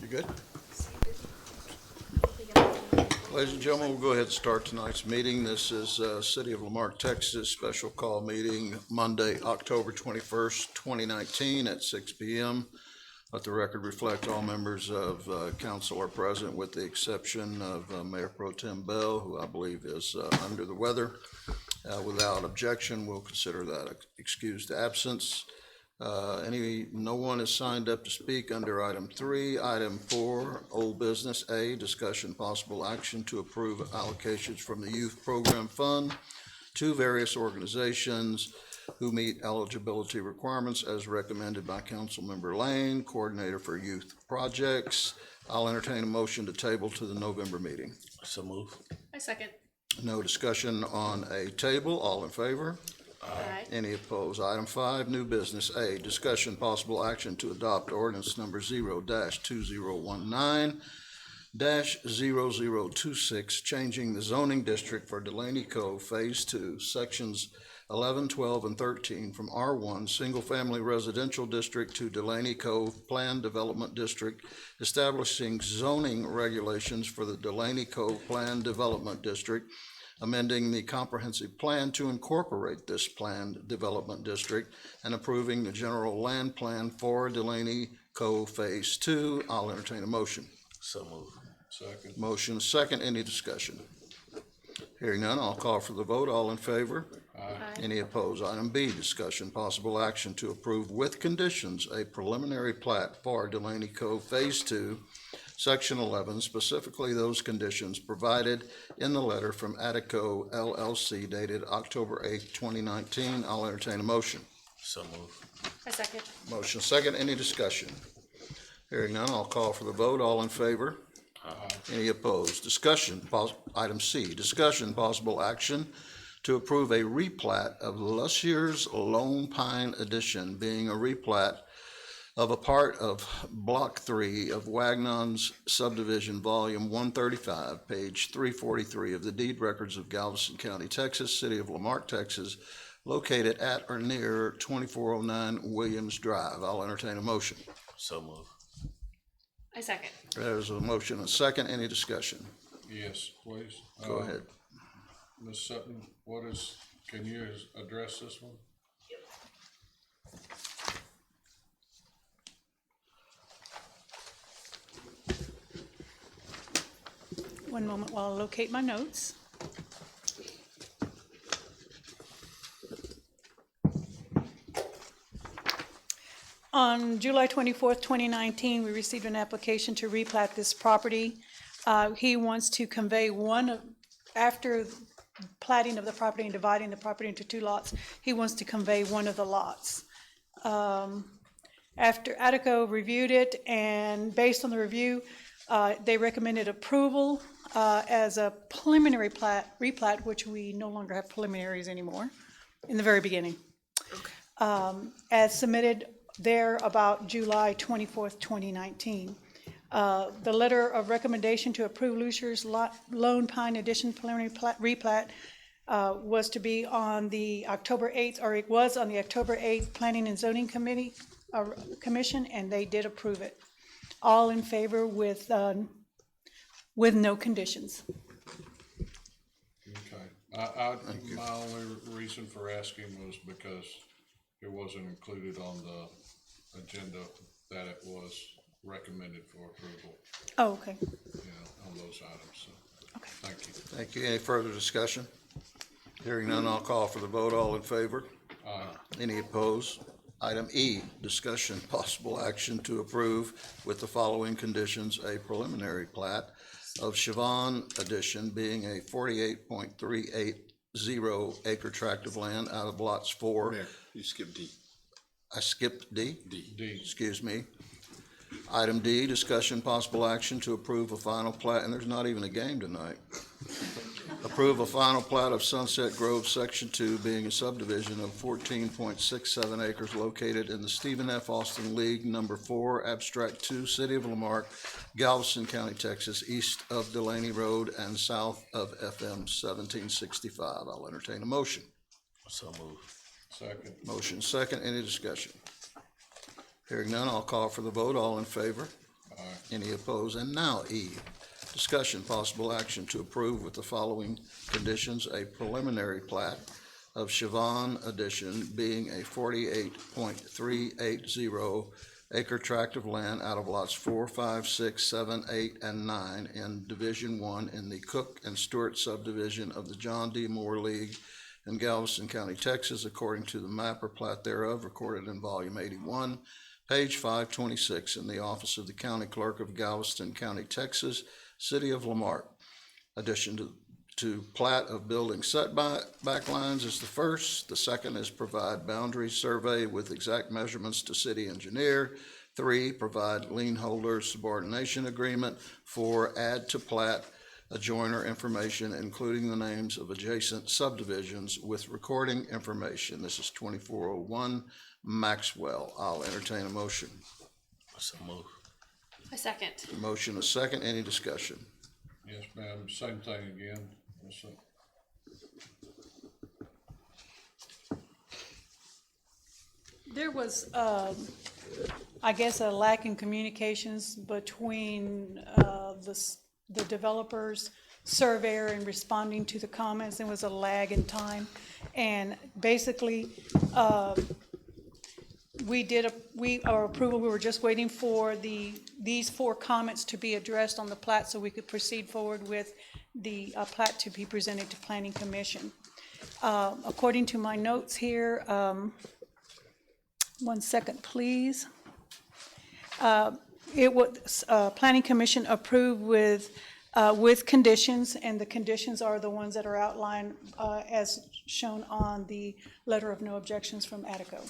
You good? Ladies and gentlemen, we'll go ahead and start tonight's meeting. This is City of Lamarque, Texas, special call meeting, Monday, October 21st, 2019 at 6 p.m. Let the record reflect all members of council are present with the exception of Mayor Pro Tem Bell, who I believe is under the weather. Without objection, we'll consider that excused absence. No one is signed up to speak under item 3. Item 4, old business. A, discussion possible action to approve allocations from the Youth Program Fund to various organizations who meet eligibility requirements as recommended by Councilmember Lane, Coordinator for Youth Projects. I'll entertain a motion to table to the November meeting. So move. I second. No discussion on a table. All in favor? Aye. Any opposed? Item 5, new business. A, discussion possible action to adopt ordinance number 0-2019-0026, changing the zoning district for Delaney Cove Phase 2, Sections 11, 12, and 13 from R1 Single Family Residential District to Delaney Cove Planned Development District, establishing zoning regulations for the Delaney Cove Planned Development District, amending the comprehensive plan to incorporate this planned development district, and approving the general land plan for Delaney Cove Phase 2. I'll entertain a motion. So move. Second. Motion second. Any discussion? Hearing none, I'll call for the vote. All in favor? Aye. Any opposed? Item B, discussion possible action to approve with conditions a preliminary plat for Delaney Cove Phase 2, Section 11, specifically those conditions provided in the letter from Attico LLC dated October 8, 2019. I'll entertain a motion. So move. I second. Motion second. Any discussion? Hearing none, I'll call for the vote. All in favor? Any opposed? Item C, discussion possible action to approve a replat of Lussier's Lone Pine Edition, being a replat of a part of Block 3 of Wagnon's Subdivision, Volume 135, page 343 of the deed records of Galveston County, Texas, City of Lamarque, Texas, located at or near 2409 Williams Drive. I'll entertain a motion. So move. I second. There's a motion and a second. Any discussion? Yes, please. Go ahead. Ms. Sutton, can you address this one? One moment while I locate my notes. On July 24th, 2019, we received an application to replat this property. He wants to convey after platting of the property and dividing the property into 2 lots, he wants to convey one of the lots. After Attico reviewed it, and based on the review, they recommended approval as a preliminary replat, which we no longer have preliminaries anymore, in the very beginning. As submitted there about July 24th, 2019. The letter of recommendation to approve Lussier's Lone Pine Edition preliminary replat was to be on the October 8th, or it was on the October 8th Planning and Zoning Commission, and they did approve it. All in favor with no conditions. Okay. My only reason for asking was because it wasn't included on the agenda that it was recommended for approval, Oh, okay. on those items. So, Okay. thank you. Thank you. Any further discussion? Hearing none, I'll call for the vote. All in favor? Any opposed? Item E, discussion possible action to approve with the following conditions a preliminary plat of Siobhan Edition, being a 48.380 acre tract of land out of lots 4. Mayor, you skipped D. I skipped D? D. Excuse me. Item D, discussion possible action to approve a final plat, and there's not even a game tonight. Approve a final plat of Sunset Grove Section 2, being a subdivision of 14.67 acres located in the Stephen F. Austin League, Number 4, Abstract 2, City of Lamarque, Galveston County, Texas, east of Delaney Road and south of FM 1765. I'll entertain a motion. So move. Second. Motion second. Any discussion? Hearing none, I'll call for the vote. All in favor? Any opposed? And now E, discussion possible action to approve with the following conditions, a preliminary plat of Siobhan Addition being a 48.380 acre tract of land out of lots 4, 5, 6, 7, 8, and 9 in Division 1 in the Cook and Stewart subdivision of the John D. Moore League in Galveston County, Texas, according to the map or plat thereof recorded in volume 81, page 526 in the office of the county clerk of Galveston County, Texas, city of Lamarque. Addition to plat of building setback lines is the first. The second is provide boundary survey with exact measurements to city engineer. 3, provide lien holder subordination agreement. 4, add to plat adjoiner information, including the names of adjacent subdivisions with recording information. This is 2401 Maxwell. I'll entertain a motion. So move. I second. Motion is second. Any discussion? Yes, ma'am, same thing again. Yes, sir. There was, I guess, a lack in communications between the developers, surveyor, and responding to the comments. There was a lag in time. And basically, our approval, we were just waiting for these 4 comments to be addressed on the plat so we could proceed forward with the plat to be presented to Planning Commission. According to my notes here, one second, please. It was, Planning Commission approved with conditions, and the conditions are the ones that are outlined as shown on the letter of no objections from Attico.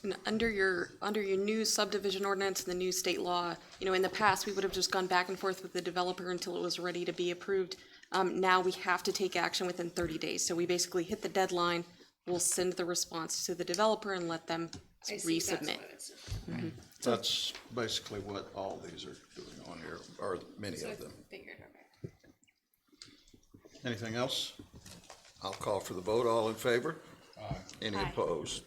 And under your new subdivision ordinance and the new state law, in the past, we would have just gone back and forth with the developer until it was ready to be approved. Now we have to take action within 30 days. So we basically hit the deadline. We'll send the response to the developer and let them resubmit. That's basically what all these are doing on here, or many of them. Figured, okay. Anything else? I'll call for the vote. All in favor? Aye. Any Aye. opposed?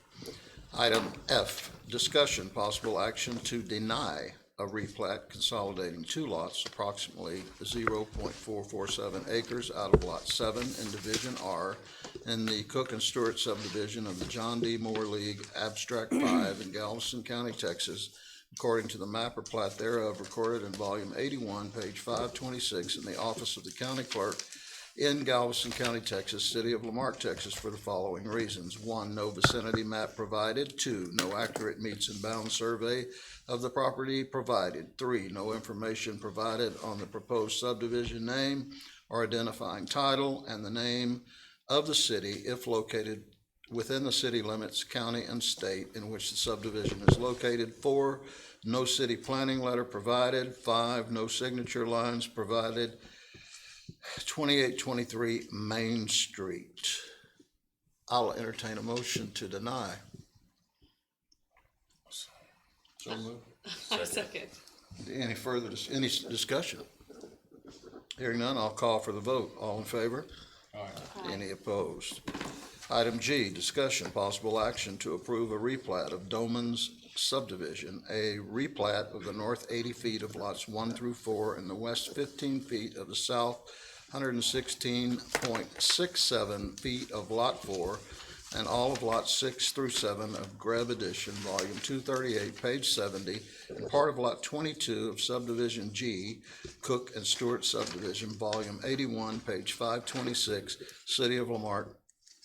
Item F, discussion possible action to deny a replat consolidating 2 lots, approximately 0.447 acres out of Lot 7 in Division R in the Cook and Stewart subdivision of the John D. Moore League, Abstract 5 in Galveston County, Texas, according to the map or plat thereof recorded in volume 81, page 526 in the office of the county clerk in Galveston County, Texas, city of Lamarque, Texas, for the following reasons. 1, no vicinity map provided. 2, no accurate meets and bounds survey of the property provided. 3, no information provided on the proposed subdivision name or identifying title and the name of the city if located within the city limits, county, and state in which the subdivision is located. 4, no city planning letter provided. 5, no signature lines provided. 2823 Main Street. I'll entertain a motion to deny. So moved. I second. Any further, any discussion? Hearing none, I'll call for the vote. All in favor? Aye. Any opposed? Item G, discussion, possible action to approve a replat of Doman's subdivision, a replat of the north 80 feet of lots 1 through 4 and the west 15 feet of the south 116.67 feet of lot 4 and all of lots 6 through 7 of Greb Edition, volume 238, page 70, and part of lot 22 of subdivision G, Cook and Stewart subdivision, volume 81, page 526, city of Lamarque,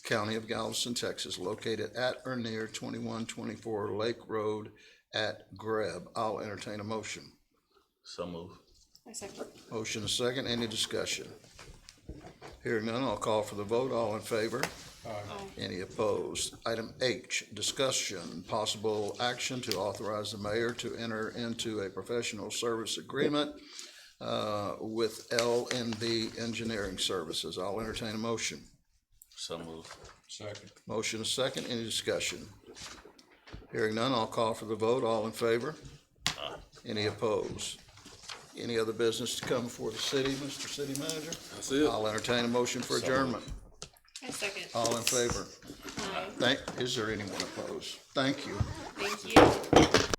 county of Galveston, Texas, located at or near 2124 Lake Road at Greb. I'll entertain a motion. So move. I second. Motion is second. Any discussion? Hearing none, I'll call for the vote. All in favor? Any opposed? Item H, discussion, possible action to authorize the mayor to enter into a professional service agreement with LNB Engineering Services. I'll entertain a motion. So move. Second. Motion is second. Any discussion? Hearing none, I'll call for the vote. All in favor? Any opposed? Any other business to come before the city, Mr. City Manager? That's it. I'll entertain a motion for adjournment. I second. All in favor? Aye. Is there anyone opposed? Thank you. Thank you.